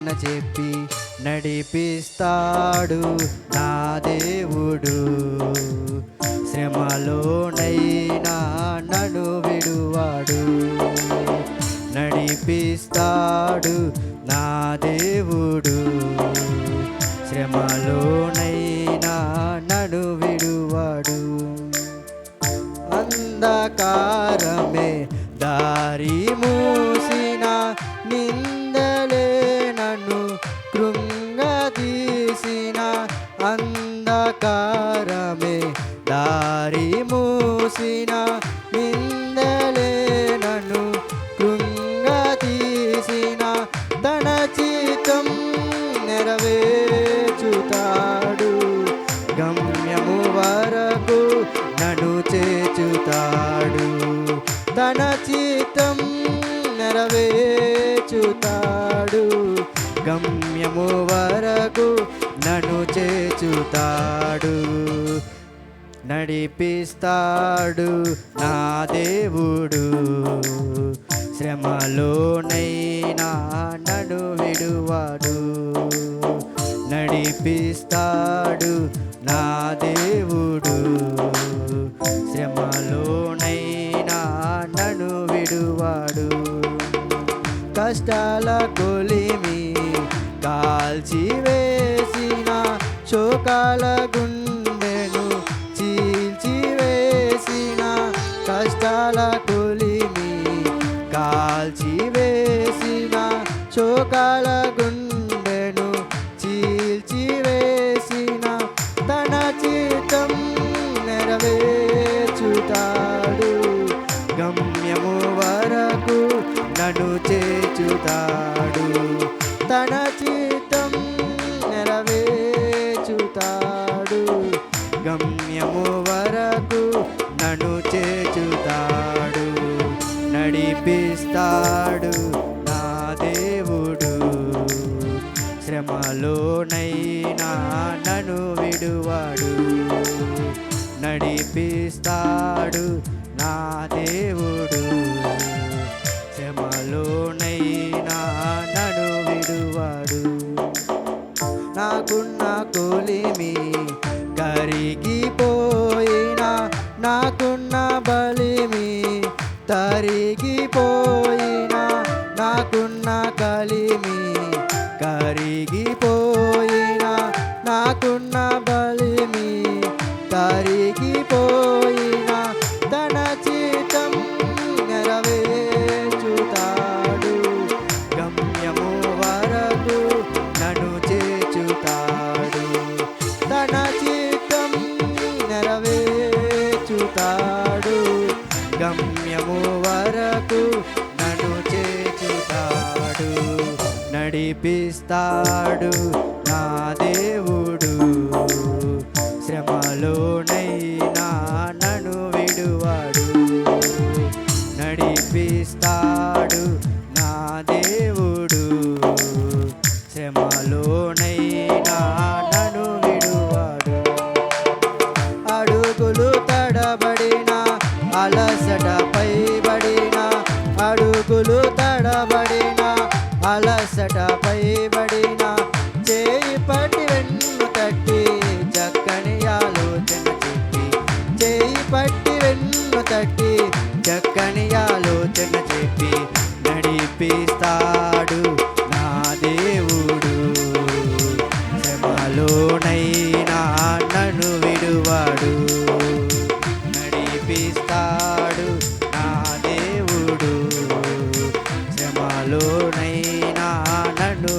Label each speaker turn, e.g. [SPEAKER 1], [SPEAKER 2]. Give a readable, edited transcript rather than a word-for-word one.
[SPEAKER 1] చెప్పి నడిపిస్తాడు నా దేవుడు. శ్రమలోనైనా నన్ను విడువాడు, నడిపిస్తాడు నా దేవుడు. శ్రమలోనైనా నన్ను విడువాడు. అంధకారమే దారి మూసిన, నిందలే నన్ను కృంగదీసిన. అంధకారమే దారి మూసిన, నిందలే నన్ను కృంగదీసిన. తన చిత్తం నెరవేర్చుతాడు, గమ్యము వరకు నన్ను చేర్చుతాడు. తన చిత్తం నెరవేర్చుతాడు, గమ్యము వరకు నన్ను చేర్చుతాడు. నడిపిస్తాడు నా దేవుడు, శ్రమలోనైనా నన్ను విడువాడు. నడిపిస్తాడు నా దేవుడు, శ్రమలోనైనా నన్ను విడువాడు. కష్టాల కొలిమి కాల్చివేసిన, శోకాల గుండెను చీల్చివేసిన. కష్టాల కొలిమి కాల్చివేసిన, శోకాల గుండెను చీల్చివేసిన. తన చిత్తం నెరవేర్చుతాడు, గమ్యము వరకు నన్ను చేర్చుతాడు. తన చిత్తం నెరవేర్చుతాడు, గమ్యము వరకు నన్ను చేర్చుతాడు. నడిపిస్తాడు నా దేవుడు, శ్రమలోనైనా నన్ను విడువాడు. నడిపిస్తాడు నా దేవుడు, శ్రమలోనైనా నన్ను విడువాడు. నాకున్న కొలిమి కరిగిపోయినా, నాకున్న బలిమి తరిగిపోయినా. నాకున్న కలిమి కరిగిపోయినా, నాకున్న బలిమి కరిగిపోయినా. తన చిత్తం నెరవేర్చుతాడు, గమ్యము వరకు నన్ను చేర్చుతాడు. తన చిత్తం నెరవేర్చుతాడు, గమ్యము వరకు నన్ను చేర్చుతాడు. నడిపిస్తాడు నా దేవుడు, శ్రమలోనైనా నన్ను విడువాడు. నడిపిస్తాడు నా దేవుడు, శ్రమలోనైనా నన్ను విడువాడు. అడుగులు తడబడిన, అలసట పైబడిన. అడుగులు తడబడిన, అలసట పైబడిన. చేయి పట్టి వెన్ను తట్టి చక్కని ఆలోచన చెప్పి. చేయి పట్టి వెన్ను తట్టి చక్కని ఆలోచన చెప్పి. నడిపిస్తాడు నా దేవుడు, శ్రమలోనైనా నన్ను విడువాడు. నడిపిస్తాడు నా దేవుడు, శ్రమలోనైనా నన్ను